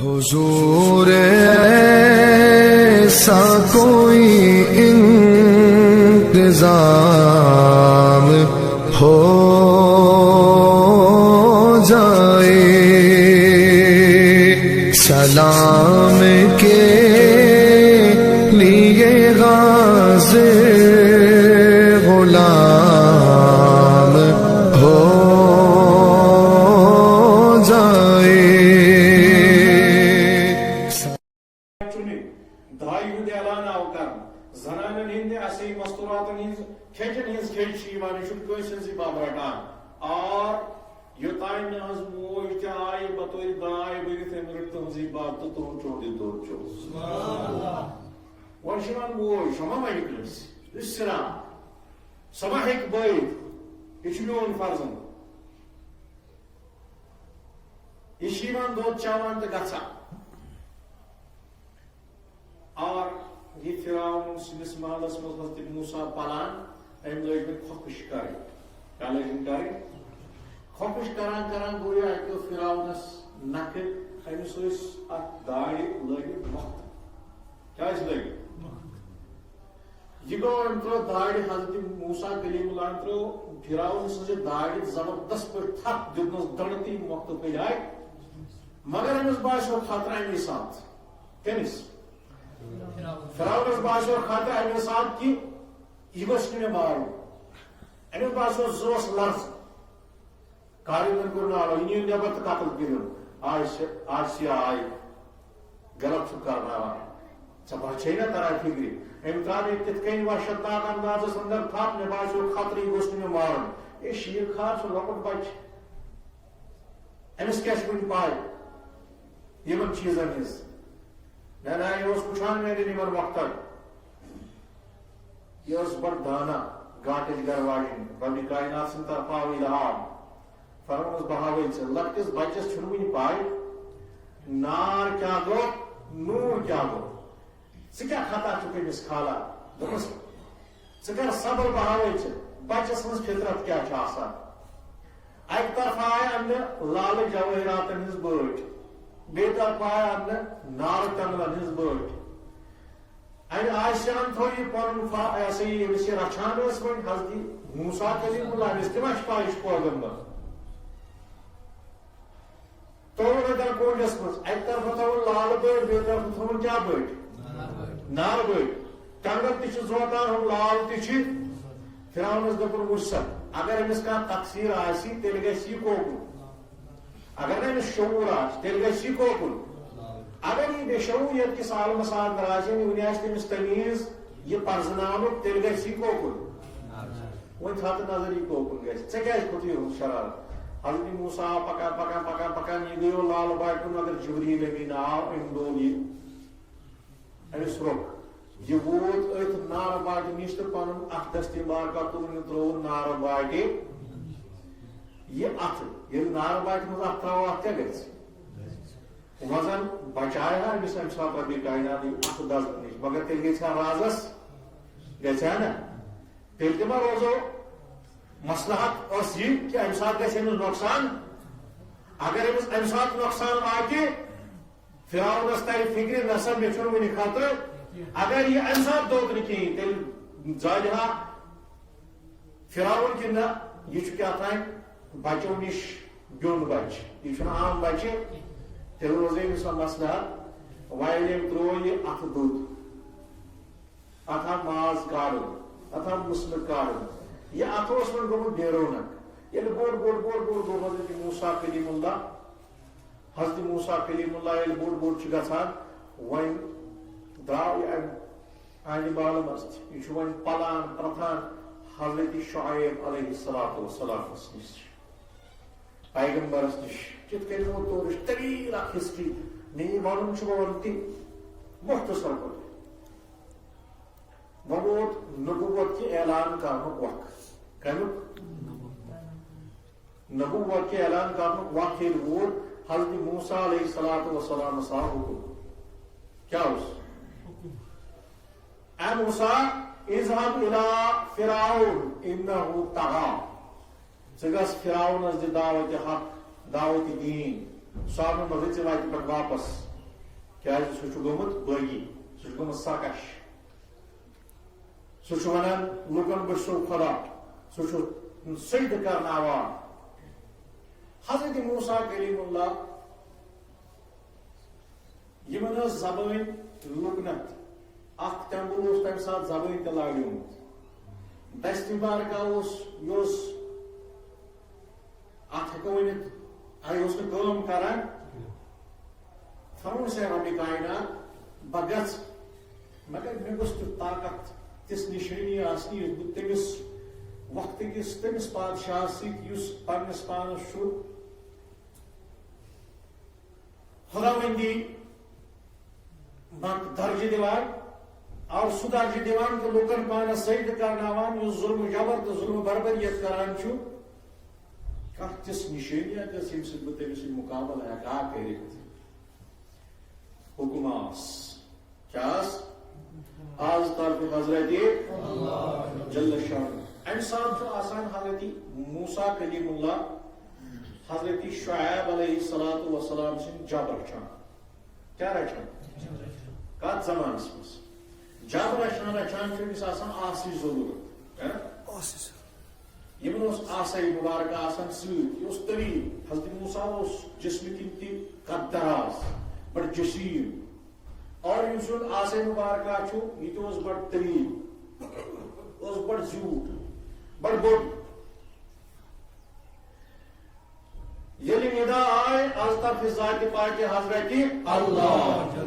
حضور ایسا کوئی انتظام ہو جائے، سلام کے لیے غازی غلام ہو جائے۔ اعلان آو کر زنانن ہند اسی مستوراتن ہند کھیچن ہز کھیچ کنسی باب رٹان، اور یوتان نز موج تہ آئی بطور دائے بنت ام رٹ تہذی باب تو تہن چوڑ دور چو ون موج سما ما ہکس اسرا سما ہیک بٲیِتھ، یہ میون فرزند، یہ دۄد چاوان تو گژھان، اور یہ فرعون سندس محلس مز حضرت موسیٰ پلان، ام لگ میں خوکش کریں، کیا لگن کریں خوکش کران کران گویا اکو فرعونس نکھ امس ات داڑِ لگت وقت، کیا لگت یہ گو ام ترو داڑِ حضرت موسیٰ کلیم اللہ ترو فرعون سز داڑِ زبردست پہ تھپ دنس دڑتی وقت پہ آئی، مگر امس باسو خطرہ امی ساتھ کمس فرعونس باسو خطرہ امی ساتھ کہ یہ گوش میں مارو، امس باسو زوس لرز کارن کور نالو یہ نبر تو قتل کرو، آج سیا آئی غلط کرنا ثا چھ نا ترا فکری ام ترانے تت کن وحشتناک اندازس اندر تھپ مے باسو خطرہ یہ گوش میں مارن، یہ شیر خار سو لکٹ بچ امس کیا پائے یمن چیزن ہز نا یہ وچان میرے نمن وقت یہ بڑ دانا گاٹچ گر واجن رب کائنات سن طرف آو الہام فرمانس بہاوی ژے لکٹس بچس چھن ون پاے نار کیا گو نور کیا گو، ژٕ کیا خطا چھُکھ أمِس کھالان، دوٚپمس ژٕ کر صبر بہاوی ژے بچس منٛز فطرت کیا چھِ آسان، اکہِ طرف آیہِ اننہٕ لالہٕ جوٲہراتن ہٕنٛز بٲٹۍ، بیٚیہِ طرف آیہِ اننہٕ نارٕ تنگلن ہٕنٛز بٲٹۍ، امہِ آسیان تھوٚو یہِ پنُن ایسا یہِ ییٚمِس یہِ رچھان ٲس وۄنۍ حضرت موسیٰ کلیم اللہ أمِس تہِ ما چھِ پاے یہِ چھُ پٲغم منٛز تھوٚوُن اتٮ۪ن کوٗنٛڈس منٛز، اکہِ طرفہٕ تھوٚوُن لالہٕ بٲٹۍ بیٚیہِ طرفہٕ تھوٚوُن کیٛاہ بٲٹۍ نارٕ بٲٹۍ، کنگن تہِ چھِ زوتان ہُم لال تہِ چھِ، فرعونس دوٚپُن وٕچھ سا اگر أمِس کانٛہہ تقصیٖر آسہِ تیٚلہِ گژھِ یہِ کوکُن، اگر نہٕ أمِس شعوٗر آسہِ تیٚلہِ گژھِ یہِ کوکُن، اگر یہِ بے شعوٗریت کِس عالمس اندر آسہِ یہِ وُنہِ آسہِ تٔمِس تمیٖز یہِ پرزناونُک تیٚلہِ گژھِ یہِ کوکُن، وۄنۍ تھاو تہٕ نظر یہِ کوکُن گژھِ، ژےٚ کیٛازِ کھوٚت یہِ شرارت، حضرت موسیٰ آو پکان پکان پکان پکان یہ گیو لال باغ کن، مگر جبریل امین آو ام دول یہ امس روک، یہ ووت ات نار باغ نش تو پن ات دستی بارکا تم ترو نار باغ یہ ات یہ نار باغ مز ات ترو ات کیا گھس وزن بچائے امس ام سات ربی کائنات ات دس نش، مگر تیل گھا رازس گھا نا تیل تہ ما روزو مصلحت اس یہ کہ ام سات گھس امس نقصان، اگر امس ام سات نقصان واتہ فرعونس تر فکر نسا مے چھن ون خطرہ، اگر یہ ام سات دود نہ کہین تیل زالہا فرعون کہ نہ یہ کیا تھا بچو نش بیون بچ، یہ عام بچہ، تیل روز امس مصلحت وائل ام ترو یہ ات دود ات ماز کارن ات مسلک کارن، یہ ات وون گومت بے رونق، یل بوڑ بوڑ بوڑ بوڑ گو حضرت موسیٰ کلیم اللہ یل بوڑ بوڑ گھان ون درو یہ آنہ بال مز یہ ون پلان پرتان حضرت شعیب علیہ السلام نش پیغمبرس نش کت کن تورش طویل اخ ہسٹری میری ون ون تہ مختصر پہ ووت نبوت کے اعلان کرنک وقت، کمیک نبوت کے اعلان کرنک وقت یل ووت حضرت موسیٰ علیہ السلام آو حکم، کیا اس اے موسیٰ اذهب الى فرعون انه طغى، ژٕ گژھ فرعونس دِ دعوت حق دعوت دین، سامن مزے ژٕ واتہِ پٮ۪ٹھ واپس کیازِ سُہ چھُ گوٚمُت بٲغی سُہ چھُ گوٚمُت سرکش سُہ چھُ وَنان لُکن بہٕ چھُسو خۄدا سُہ چھُ سجدٕ کرناوان حضرت موسیٰ کلیم اللہ یمن ٲس زبٲنۍ لُکنت اکھ تیمبُل اوس تمہِ ساتہٕ زبٲنۍ تہِ لاگیومُت دستہِ بارگاہ اوس یہِ اوس اتھ ہیٚکو ؤنِتھ یہِ اوس نہٕ کٲم کران فرمون سے ربِ کائنات بہٕ گژھٕ مگر مےٚ گوٚژھ تیُتھ طاقت تِژھ نشٲنی آسنہِ یُس بہٕ تٔمِس وقتٕکِس تٔمِس بادشاہس سۭتۍ یُس پننِس پانس چھُ خداوندی درجہِ دِوان اور سُہ درجہِ دِوان تہٕ لُکن پانس سجدٕ کرناوان یُس ظلم جبر تہٕ ظلم بربریت کران چھُ کانٛہہ تِژھ نشٲنیہ گٔژھ ییٚمہِ سۭتۍ بہٕ تٔمِس سۭتۍ مُقابلہٕ ہیٚکہٕ ہا کٔرِتھ حکم آس کیٛاہ آس آز طرفہٕ حضرت جل شان امہِ ساتہٕ چھُ آسان حضرت موسیٰ کلیم اللہ حضرت شعیب علیہ الصلوۃ والسلام سٕنٛدۍ جب رچھان کیٛاہ رچھان کتھ زمانس منٛز جب رچھان رچھان چھُ أمِس آسان آسٕچ ضروٗرت یمن اوس آساے مبارکہ آسان سۭتۍ یہِ اوس طویل حضرت موسیٰ اوس جسمہٕ کِنۍ تہِ قد دراز بڑٕ جسیٖم اور یِم سُنٛد آساے مبارکہ چھُ یہِ تہِ اوس بڑٕ طویل اوس بڑٕ زیوٗٹھ بڑٕ بوٚڑ ییٚلہِ نِدا آے از طرفہِ ذاتِ پاکہِ حضرت اللہ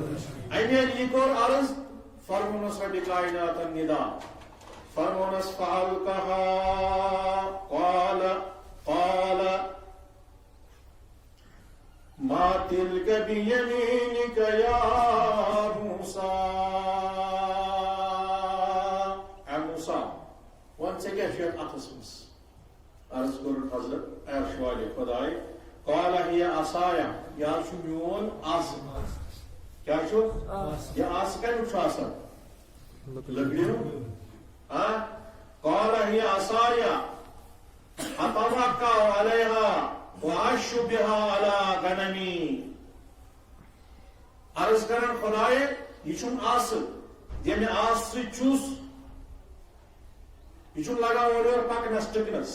امہِ یہِ کوٚر عرض فرمونس ربِ کائناتن نِدا فرمونس فعلقها قال ما تلك بيمينك يا موسى اے موسیٰ وَن ژےٚ کیٛاہ چھُ یتھ اَتھس منٛز عرض کوٚر حضرت عرش والے خۄداے قال هي عصایا یہِ حظ چھُ میون آسہٕ کیٛاہ چھُ یہِ آسہٕ کمیُک چھُ آسان لٔکرِ ہُنٛد قال هي عصایا اتوکل علیہا وأعش بها على غنمی عرض کران خدائے یہ چھُم آسہٕ ییٚمہِ آسہٕ سۭتۍ چھُس یہ چھُم لگان اورٕ یورٕ پکنس ٹٕکنس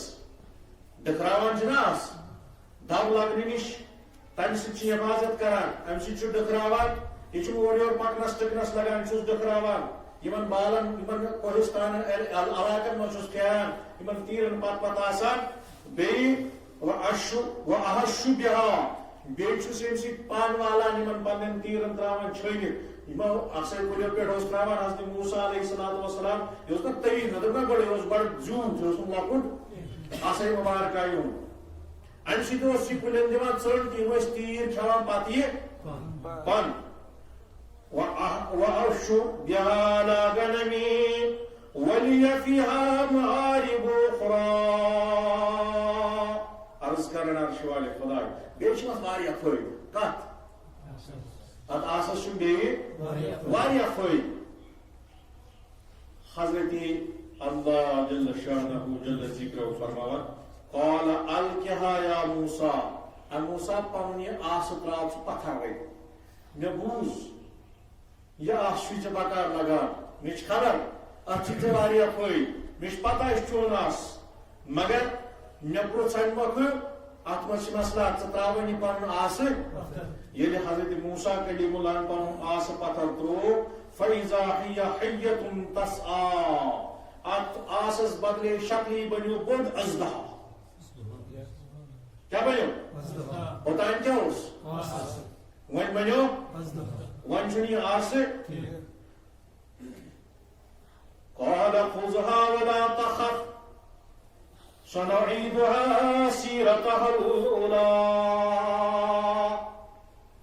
ڈٔکھراوان چھُنہ آسہٕ دب لگنہٕ نِش تمہِ سۭتۍ چھِ حفاظت کران امہِ سۭتۍ چھُ ڈٔکھراوان یہ چھُم اورٕ یورٕ پکنس ٹٕکنس لگان چھُس ڈٔکھراوان یمن بالن یمن کوہستان علاقن منٛز چھُس پھیران یمن تیٖرن پتہٕ آسان بیٚیہِ وأحش بها بیٚیہِ چھُس ییٚمہِ سۭتۍ پن والان یمن پننٮ۪ن تیٖرن تراوان چھٲنِتھ یمو اکثر کُلیو پٮ۪ٹھ اوس تراوان حضرت موسیٰ علیہ الصلوۃ والسلام یہِ اوس نہٕ طویل نہ دوٚپ نہ گۄڈٕ یہِ اوس بڑٕ زیوٗٹھ یہِ اوس نہٕ لۄکُٹ آسٲے مبارکہ یُن امہِ سۭتۍ اوس یہِ کُلٮ۪ن دِوان ژٔٹ تہٕ یِم ٲسۍ تیٖر کھٮ۪وان پتہٕ یہِ پن وأعش بها على غنمي ولي فيها مآرب أخرى عرض کرن عرش والے خدا بیٚیہِ چھِ اتھ واریاہ فٲیدٕ کتھ اتھ آسس چھُ بیٚیہِ واریاہ فٲیدٕ حضرت اللہ جل شانہ جل ذکرہ فرماوان قال القها یا موسیٰ اے موسیٰ پنُن یہِ آسہٕ تراو ژٕ پتھر مےٚ بوٗز یہ آس چھُے ژےٚ بکار لگان مےٚ چھِ خبر اتھ چھِ ژےٚ واریاہ فٲیدٕ مےٚ چھِ پتہ یہِ چھُ چون آس مگر مےٚ پرُژھ امہِ مۄکھٕ اتھ منٛز چھِ مسلہٕ ژٕ تراوان یہِ پنُن آسہٕ ییٚلہِ حضرت موسیٰ کلیم اللہ پنُن آسہٕ پتھر تروو فإذا هي حية تسعى اتھ آسس بدلے شکلی بنیو بوٚڑ اژدہا کیٛاہ بنیو اوٚتانۍ کیٛاہ اوس وۄنۍ بنیو وۄنۍ چھُنہٕ یہِ آسہٕ قال خذها ولا تخف سنعيدها سيرتها الأولى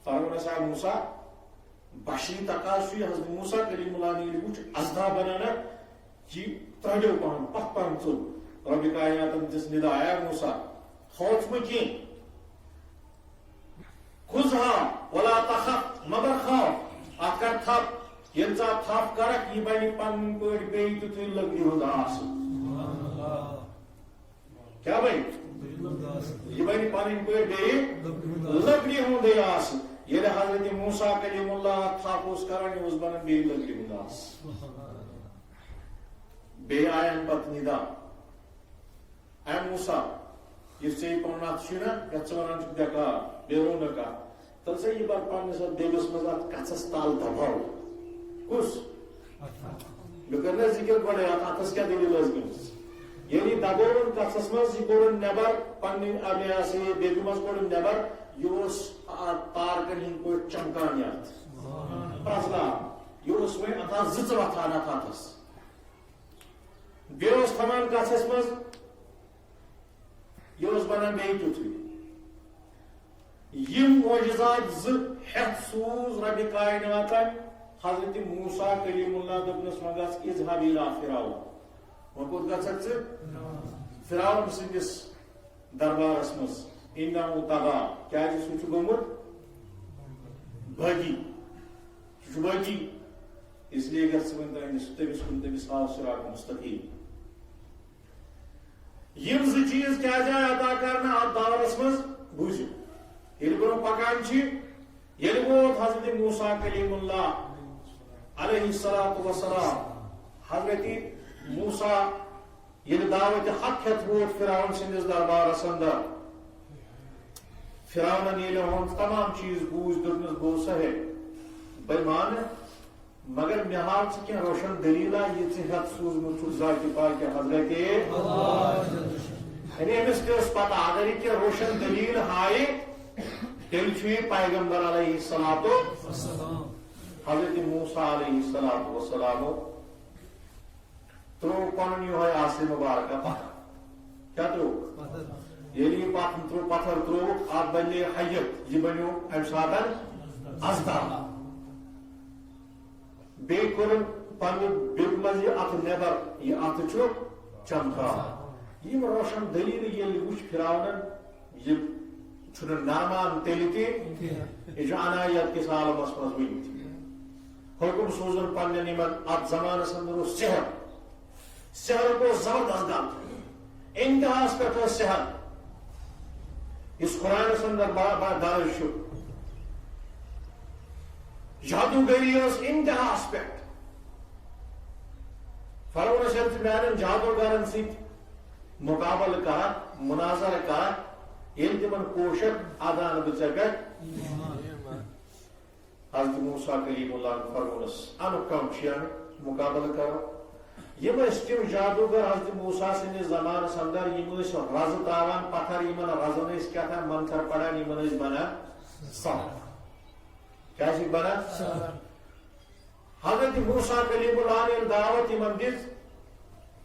فرمونس اے موسیٰ بشری تقاض چھُ حضرت موسیٰ کلیم اللہ نے ییٚلہِ وُچھ اژدہا بنانا یہِ ترٛٲوِو پہن پتھ پہن ژوٚل ربِ کائناتن دِژ نِدا اے موسیٰ خوف مہٕ کینٛہہ خذها ولا تخف مگر خوف اتھ کر تھپ ییٚلہِ ژٕ اتھ تھپ کرکھ یہِ بنہِ پنٕنۍ پٲٹھۍ بیٚیہِ تیُتھُے لٔکرِ ہُنٛد آسہٕ کیٛاہ بنہِ یہِ بنہِ پنٕنۍ پٲٹھۍ بیٚیہِ لٔکرِ ہُنٛدٕے آسہٕ ییٚلہِ حضرت موسیٰ کلیم اللہ تھپ اوس کران یہِ اوس بنان بیٚیہِ لٔکرِ ہُنٛد آس بیٚیہِ آیہِ اَمہِ پتہٕ نِدا اے موسیٰ یُس ژےٚ یہِ پنُن اَتھ چھُے نا یَتھ ژٕ وَنان چھُکھ بیکار بیرو نہٕ کانٛہہ تیٚلہِ سا یہِ پتہٕ پننِس اَتھ دٮ۪لِس منٛز اَتھ کَژھس تل دباو کُس مےٚ کٔر نا ذِکر گۄڈے اَتھ اَتھس کیٛاہ دٔلیٖل ٲس گٔمٕژ ییٚلہِ یہِ دبووُن کَژھس منٛز یہِ کوٚڑُن نٮ۪بر پننہِ یہِ ہسا یہِ بیٚبہِ منٛز کوٚڑُن نٮ۪بر یہِ اوس تارکن ہٕنٛدۍ پٲٹھۍ چمکان یتھ پرٛزلان یہِ اوس وۄنۍ اتھ زٕژ وۄتھان اتھ اَتھس بیٚیہِ اوس تھاوان کَژھس منٛز یہِ اوس بنان بیٚیہِ تیُتھُے یِم معجزات زٕ ہٮ۪تھ سوٗز ربِ کایناتن حضرت موسیٰ کلیم اللہ دوٚپنس وۄنۍ گژھ اذهب الى فرعون وۄنۍ کوٚت گژھکھ ژٕ فرعون سٕنٛدِس دربارس منٛز انه طغى کیٛازِ سُہ چھُ گوٚمُت بٲغی سُہ چھُ بٲغی اس لیے گژھِ ژٕ وۄنۍ تٔمِس کُن تٔمِس آو صراط مستقیٖم یِم زٕ چیٖز کیٛازِ آیہِ عطا کرنہٕ اتھ دورس منٛز بوٗزِو ییٚلہِ برٛونٛہہ پکان چھِ ییٚلہِ ووت حضرت موسیٰ کلیم اللہ علیہ الصلاۃ وسلام حضرت موسیٰ ییٚلہِ دعوتِ حق ہٮ۪تھ ووت فرعون سٕنٛدِس دربارس اندر فرعونن ییٚلہِ یِہُنٛد تمام چیٖز بوٗزۍ دوٚپنس گوٚو سا ہے بہٕ مانہٕ مگر مےٚ ہاو ژٕ کینٛہہ روشن دٔلیٖلا یہِ ژٕ ہٮ۪تھ سوٗزمُت چھُکھ ذاتِ پاکہِ حضرت یعنی أمِس تہِ ٲس پتہ اگر یہِ کینٛہہ روشن دٔلیٖل ہایہِ تیٚلہِ چھُ یہِ پیغمبر علیہ الصلاۃ حضرت موسیٰ علیہ الصلاۃ وسلامو ترٛوو پنُن یِہوے آسہِ مُبارکہ پتھر کیٛاہ ترٛووُکھ ییٚلہِ یہِ پتھر ترٛووُکھ اتھ بنے حیت یہِ بنیو امہِ ساتہٕ ازدا بیٚیہِ کوٚرُن پننہِ بیٚبہِ منٛز یہِ اتھٕ نٮ۪بر یہِ اتھٕ چھُ چمکان یِم روشن دٔلیٖلہٕ ییٚلہِ وٕچھ فرعونن یہِ چھُنہٕ نرمان تیٚلہِ تہِ یہِ چھُ عنایت کِس عالمس منٛز وٕنہِ تہِ حُکُم سوٗزُن پننٮ۪ن یِمن اتھ زمانس اندر اوس سحرُک اوس زبردست غلط انتہاہس پٮ۪ٹھ اوس سحر یُس قرآنس اندر درج چھُ جادوگری ٲس انتہاہس پٮ۪ٹھ فرعونس ییٚلہِ میانٮ۪ن جادوگرن سۭتۍ مُقابلہٕ کرکھ مناظرٕ کرکھ ییٚلہِ تِمن کوشک ادان بہٕ ژےٚ پٮ۪ٹھ حضرت موسیٰ کلیم اللہ فرعونس انُکھ کم چھِ مُقابلہٕ کرو یِم ٲسۍ تِم جادوگر حضرت موسیٰ سٕنٛدِس زمانس اندر یِم ٲسۍ رزٕ تراوان پتھر یِمن رزن ٲسۍ کیٛاہ تام منتر پران یِمن ٲسۍ بنان سَب کیٛاہ چھِکھ بنان حضرت موسیٰ کلیم اللہ ییٚلہِ دعوت یِمن دِژ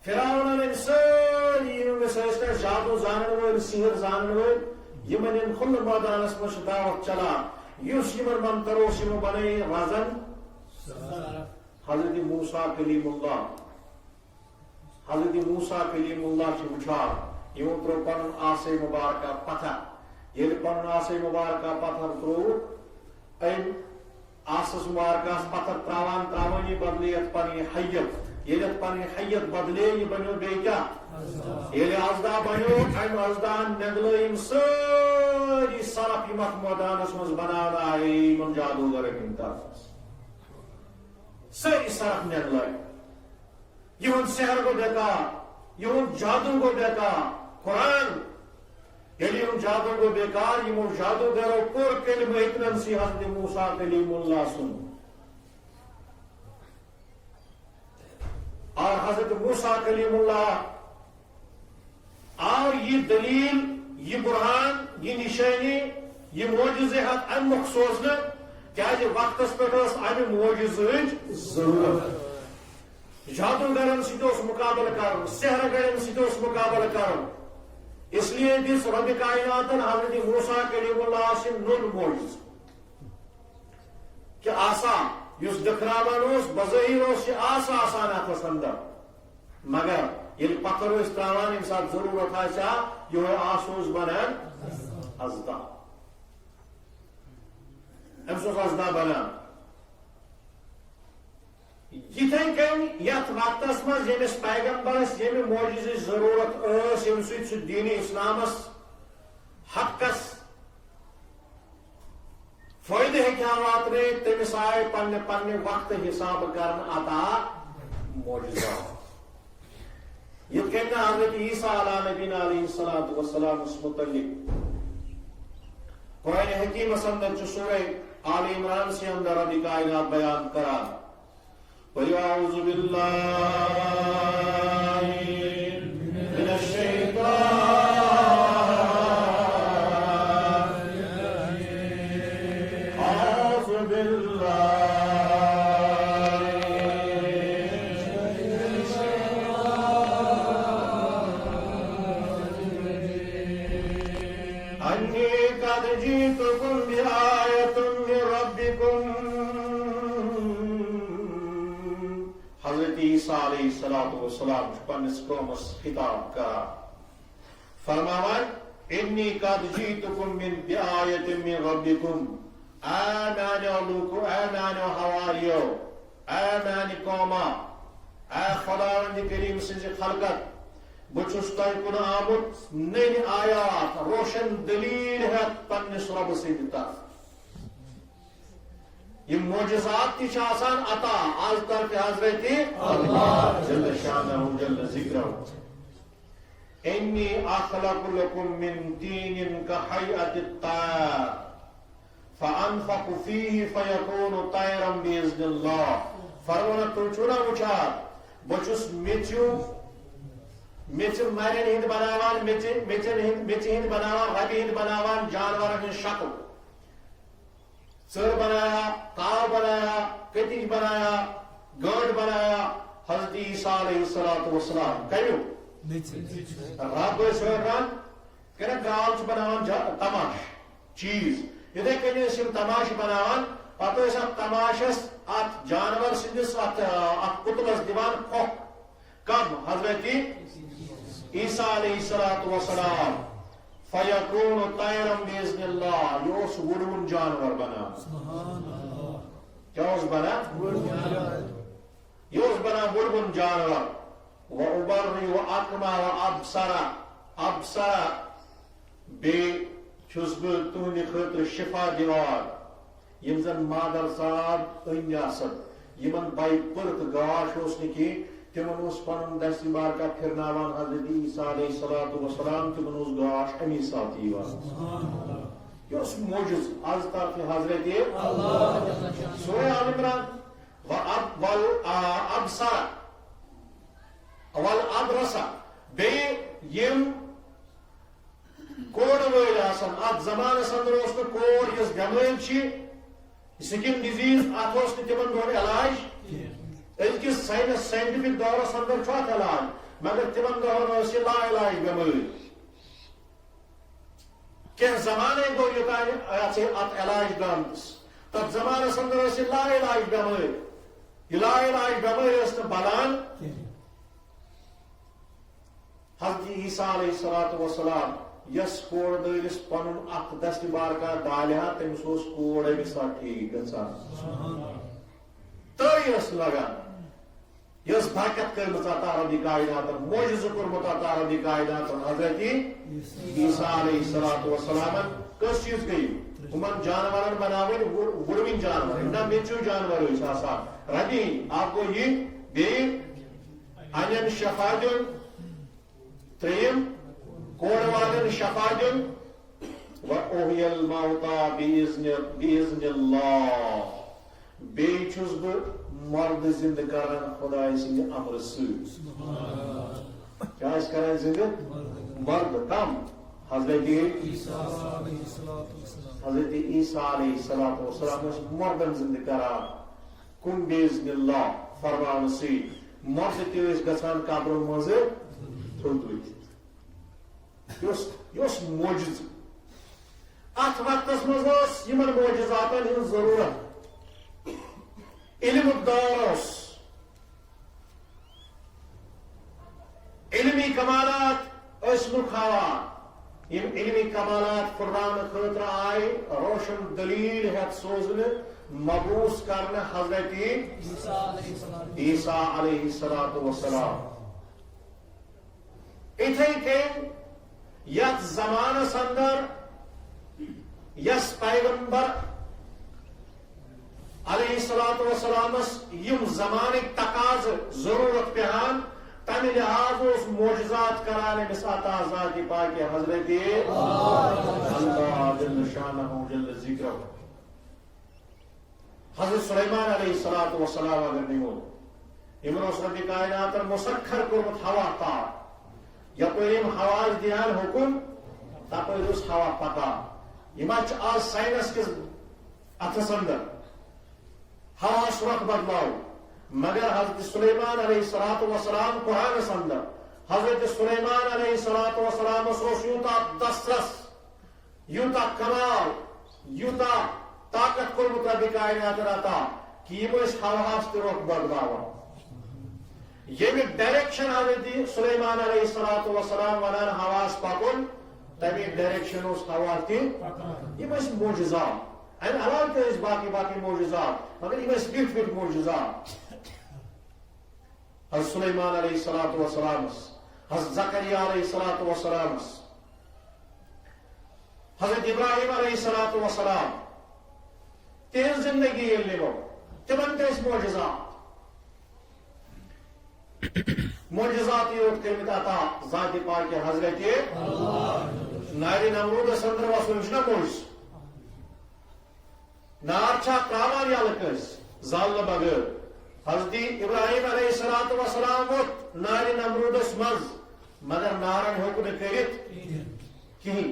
فرعونن أنۍ سٲری یِم ٲسۍ جادو زانن وٲلۍ سِحر زانن وٲلۍ یِمن یِم کھُلہٕ مٲدانس منٛز چھِ دعوت چلان یُس یِمن منتر اوس یِمو بنٲیِتھ رزن حضرت موسیٰ کلیم اللہ چھِ وٕچھان یِمو ترٛوو پنُن آسے مُبارکہ پتھر ییٚلہِ پنُن آسے مُبارکہ پتھر ترٛووُکھ أمۍ آسس مُبارکس پتھر تراوان یہِ بدلے یتھ پنٕنۍ حیت ییٚلہِ اتھ پنٕنۍ حیت بدلے یہِ بنیو بیٚیہِ کیٛاہ ییٚلہِ ازدا بنیو امہِ ازداہن نٮ۪گلٲے یِم سٲری صرف یِم اتھ مٲدانس منٛز بناونہٕ آیے یِمن جادوگرن ہٕنٛدِ طرفہٕ سٲری صرف نٮ۪گلٲے یِہُنٛد سحر گوٚو بیکار یِہُنٛد جادو گوٚو بیکار قرآن ییٚلہِ یِہُنٛد جادو گوٚو بیکار یِمو جادوگرو کوٚر کلمہ اطمینسی حضرت موسیٰ کلیم اللہ سُنٛد اور حضرت موسیٰ کلیم اللہ آو یہِ دلیٖل یہِ بُرہان یہِ نِشٲنی یہِ معجزٕ ہٮ۪تھ امہِ مۄکھ سوزنہٕ کیٛازِ وقتس پٮ۪ٹھ ٲس امہِ معجزٕچ ضروٗرت جادوگرن سۭتۍ اوس مُقابلہٕ کرُن سحر گرن سۭتۍ اوس مُقابلہٕ کرُن اس لیے دِژ ربِ کائناتن حضرت موسیٰ کلیم اللہ سٕنٛدۍ نوٚن معجزٕ کہ آسا یُس دِکھراوان اوس بظٲہِر اوس یہِ آسان اتھس اندر مگر ییٚلہِ پتھر ٲسۍ تراوان ییٚمہِ ساتہٕ ضروٗرت آسہِ ہا یِہوے آس اوس بنان ازدا أمِس اوس ازدا بنان یِتھے کٔنۍ یتھ وقتس منٛز ییٚمِس پیغمبرس ییٚمہِ معجزٕچ ضروٗرت ٲس ییٚمہِ سۭتۍ سُہ دیٖنِ اسلامس حقس فائدہ ہیکہ واتنے تمس آئے پنہ وقت حساب کرن عطا معجزات یہ کہنا حضرت عیسیٰ علیہ نبینا علیہ السلام متعلق قرآن حکیم اندر سورہ آل عمران سے اندر رب کائنات بیان کرا قل اعوذ باللہ من الشیطان اعوذ باللہ جئتكم بآية من ربكم حضرت عیسیٰ علیہ السلام پنس قومس خطاب کرا فرماوان انی قد جئتكم بآية من ربكم آمانوا لوکو آمانوا حواریو آمانی قوما اے خداوند کریم سنز خلقت بچس تہ کن آمت نئی آیات روشن دلیل ہے پنس رب سند طرف یہ معجزات تہ آسان عطا از طرف حضرت اللہ جل شانہ جل ذکرہ انی اخلق لکم من طین کہیئۃ الطیر فانفخ فیہ فیکون طیرا باذن اللہ فرمانا تو چھوڑا وچھار بچس میچ مرن ہند بناوان میچ ہند بناوان ربی ہند بناوان جانورن ہند شکل سر بنایا کاو بنایا کتج بنایا گانڈ بنایا حضرت عیسیٰ علیہ السلام کریو رب سران کہ گاو بناوان تماش چیز اتھے کن تماش بناوان پتہ تماشس ات جانور سندس ات پتلس دیوان کھوک کم حضرت عیسیٰ علیہ السلام فیکون طیرا باذن اللہ یہ وڑون جانور بنا کیا بنا یہ بنا وڑون جانور وابری واکما وابصر بی چھس بہ تہند خاطر شفا دیوان یم زن مادر صاحب ان آسن یمن بائی برت گاش اس نکی تمن اس پن دست بارکا پھرناوان حضرت عیسیٰ علیہ السلام تمن اس گاش امی ساتھ یوان یہ اس موجز از طرف حضرت سورہ آل عمران والابصر والابرص بی یم کوڑ ویل آسان ات زمانس اندر اس کوڑ یس بیماری چھ سکن ڈیزیز ات اس تمن دور علاج ازکس سائنٹفک دورس اندر ات علاج مگر تمن دورن لا علاج بیماری کی زمانے گو یوتان ات علاج درامتس تب زمانس اندر لا علاج بیماری یہ لا علاج بیماری بلان حضرت عیسیٰ علیہ السلام یس کوڑ دلس پن اخ دست بارکا ڈالیا تمس کوڑ امس ٹھیک گژھان تیس لگان یس برکت کرمت عطا رب کائنات معجزہ کورمت عطا رب کائنات حضرت عیسیٰ علیہ السلام کس چیز گئی ہمن جانورن بناون وڑوین جانور نہ میچو جانور آسان ربی آپ کو یہ بی ان شفا دن تریم کوڑ والن شفا دن وَأُحْيَ الْمَوْتَى بِإِذْنِ اللَّهِ بیٚیہِ چھُس بہٕ مرد زندہ کران خدای سٕنٛدِ امرٕ سۭتۍ کیٛاہ ٲسۍ کران زندہ مرد کم حضرت عیسیٰ علیہ السلام ٲسۍ مردن زندہ کران کُن بِإِذْنِ اللَّهِ فرماونہٕ سۭتۍ مرد تہِ ٲسۍ گژھان قبرن منٛزٕ تھوٚد ؤتھِتھ یہ معجزہ ات وقتس مز یمن معجزاتن ہن ضرورت علم دور علمی کمالات ہاوان یم علمی کمالات پھرراون خاطر آئے روشن دلیل ہیت سوزن مبعوث کرنے حضرت عیسیٰ علیہ السلام اتھے کن یت زمانس اندر یس پیغمبر علیہ الصلوۃ والسلام یم زمانک تقاض ضرورت پیان تمہ لحاظ اس معجزات کران امس عطا ذات پاک حضرت اللہ جل شانہ جل ذکرہ. حضرت سلیمان علیہ الصلوۃ والسلام اگر نمو امروز رب کائنات مسخر کورمت ہوا تار یپر ہوا دیان حکم تپر اس ہوا پکا یہ آج سائنس کس اتھس اندر ہوا سرخ بدلاو مگر حضرت سلیمان علیہ الصلوۃ والسلام قرآن اندر حضرت سلیمان علیہ الصلوۃ والسلام یوتا دسترس یوتا کمال یوتا طاقت کورمت رب کائنات عطا کہ یہ ہوا رخ بدلاو یمی ڈائریکشن حضرت سلیمان علیہ الصلوۃ والسلام ونان ہواس پکن تمی ڈائریکشن اس ہوا تہ یہ معجزات امہ علاوہ تہ باقی باقی معجزات مگر یہ بیٹ بیٹ معجزات. حضرت سلیمان علیہ الصلوۃ والسلام حضرت زکریا علیہ الصلوۃ والسلام حضرت ابراہیم علیہ الصلوۃ والسلام تہذ زندگی یل نمو تمن تہ معجزات معجزات یوت کرمت عطا ذات پاک حضرت نار نمرود اندر وسن چھ موج نار چھا تراوان یلکس زال بغیر حضرت ابراہیم علیہ الصلوۃ والسلام ووت نار نمرودس مز مگر نارن ہیوک نہ کرت کہین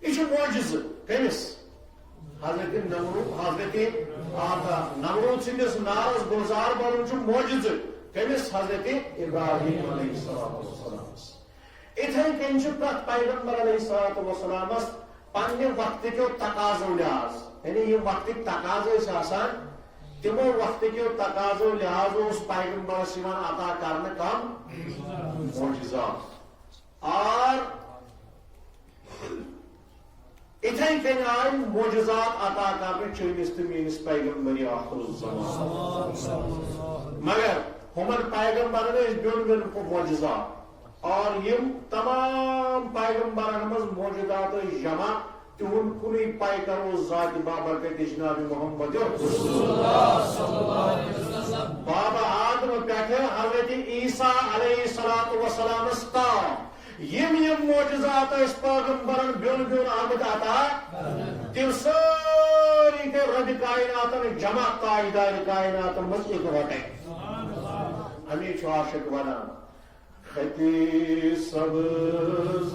یہ معجز کمس حضرت نمرود سندس نارس گلزار بنن معجز کمس حضرت ابراہیم علیہ السلام. اتھے کن پرت پیغمبر علیہ الصلوۃ والسلام پنہ وقت کیو تقاضو لحاظ یعنی یہ وقت تقاضے آسان تمو وقت کیو تقاضو لحاظ اس پیغمبرس عطا کرنے کم معجزات اور اتھے کن آئی معجزات عطا کرنے چونس تو میس پیغمبر آخر الزمان مگر ہمن پیغمبرن بیون بیون معجزات اور یم تمام پیغمبرن مز معجزات جمع تہن کن پائی کرو ذات بابرکت جناب محمد بابا آدم پہ حضرت عیسیٰ علیہ الصلوۃ والسلام تام یم معجزات اس پیغمبرن بیون بیون آمد عطا تم ساری کے رب کائنات جمع تاجدار کائنات مز اکوٹے. ہمیں چھ عاشق ونان خطی سبز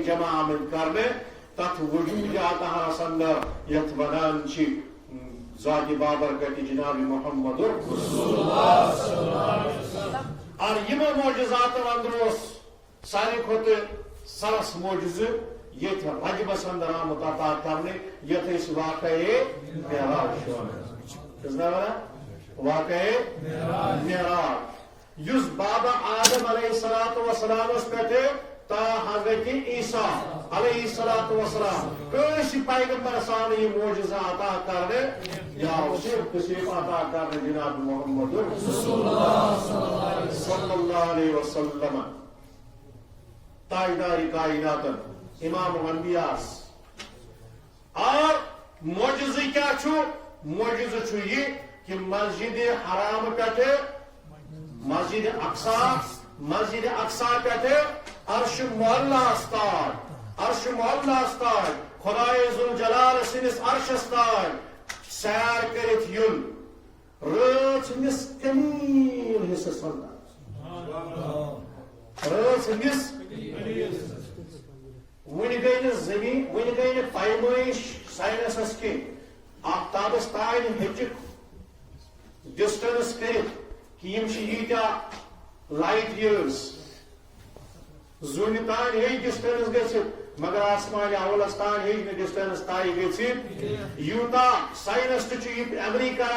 جمع آمد کرنے تت وجود عطا اندر یت ونان ذات بابرکت جناب محمد اور یہ معجزات اندر ساری کھت سرس معجز یہ رجبس اندر آمد عطا کرنے یت واقعے معراج واقعے معراج یس بابا آدم علیہ الصلوۃ والسلام پہ تا حضرت عیسیٰ علیہ الصلوۃ والسلام کسی پیغمبر سان یہ معجزہ عطا کرنے یا صرف صرف عطا کرنے جناب محمد صلی اللہ علیہ وسلم تاجدار کائنات امام الانبیاء. اور معجزہ کیا چھو؟ معجزہ چھو یہ کہ مسجد حرام پہ مسجد اقصا پہ عرش معلہ استاد خدای ذوالجلال سندس عرش استاد سیر کرت یون رات ہندس کمیل حصص سندس ون گئی زمین ون گئی پیمائش سائنسس کی آفتابس تان ہچک ڈسٹنس کرت کہ لائٹ ایئرز زون تان ڈسٹنس گھت مگر آسمان اولس تان ڈسٹنس تائیں گھت یوتا سائنس امریکہ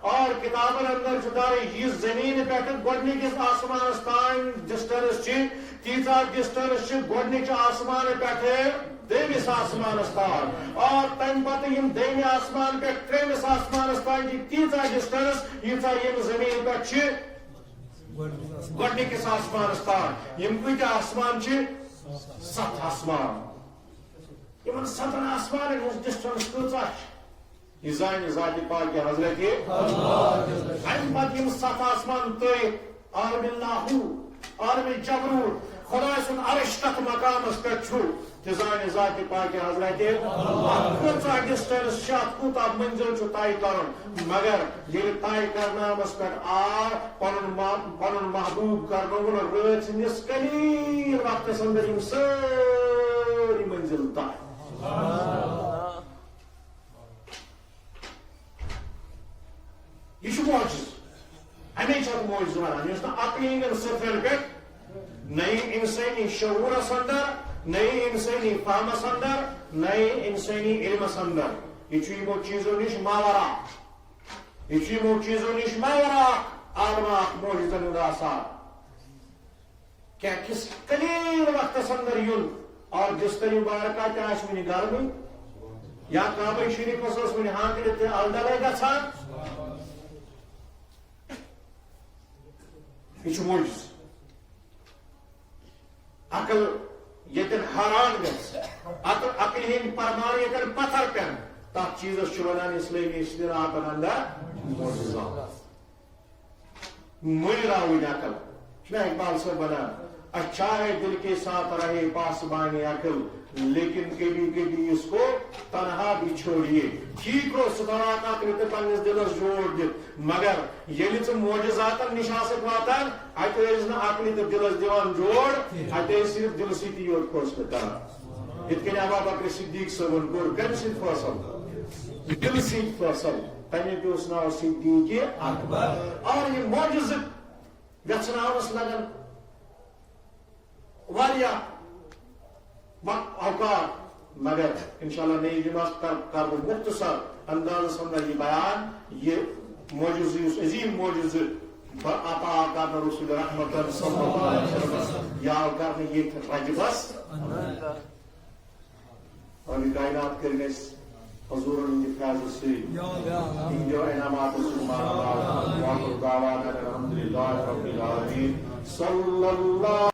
اور کتابن اندر یہ زمین پہ گۄڈنِکِس آسمانس تان ڈسٹنس تیژا ڈسٹنس گۄڈنِچ آسمان پہ دویمس آسمانس تان اور تم پتہ دویمہِ آسمان پہ ترٛیمِس آسمانس تان تیژا ڈسٹنس ییٖژا یم زمین پہ گۄڈنِکِس آسمانس تان یم کۭتیاہ آسمان 7 آسمان یمن 7 آسمان ہٕنٛز ڈسٹنس کۭژاہ یہ زانہِ ذاتِ پاک حضرت امہ پتہٕ یم 7 آسمان ترٲیِتھ عالم اللہ عالم جبروت خدا سُنٛد عرش تتھ مقامس پہ تہِ زانہِ ذاتِ پاک حضرت کۭژاہ ڈسٹنس ات کوٗتاہ منزل طے کرُن مگر ییٚلہِ طے کرناونس پہ آو پنُن محبوب کرنوُن رٲژ سٕنٛدِس قلیٖل وقتس اندر یم سٲری منزل طے یہ معجز امی معجز ونان اس عقلی سطح پہ نئی انسانی شعورس اندر نئی انسانی فہمس اندر نئی انسانی علمس اندر یہ یمو چیزوں نش ماورا یہ یمو چیزوں نش ماورا عالم معجزن ہند آثار کیا کس قلیل وقتس اندر یون اور بستر مبارکہ تہ ونہ گرمی یا کعبہ شریفس ون ہانکڑ الدلے گھان یہ معجز عقل یتن حیران عقل ہند پرمان یتن پتھر پین تک چیزس ونان اسلامی اصطلاحات اندر معجزات ملراؤن عقل اقبال صاحب ونان اچھا ہے دل کے ساتھ رہے پاسبان عقل لیکن کبھی کبھی اس کو تنہا بھی چھوڑیے ٹھیک ہو سطراک عقل تو پنس دلس جوڑ دت مگر یل ث معجزاتن نش واتان اتہ عقل تو دلس دیوان جوڑ اتہ صرف دل ستی یوت فیصلہ کران یت کن ابا بکر صدیق صاحبن کور کم سۭتۍ فیصلہ دل سۭتۍ فیصلہ تمے پیوس ناو صدیق اکبر اور یہ معجز گژھناونس لگن واریاہ اوقات مگر انشاءاللہ نئی جماعت کر مختصر انداز اندر یہ بیان یہ معجز عظیم معجز عطا کرنا رسول رحمت صلی اللہ علیہ وسلم یا کرنا یہ رجبس اور کائنات کرنے حضور فیض سے جو انعامات سبحان اللہ و دعوانا الحمدللہ رب العالمین صلی اللہ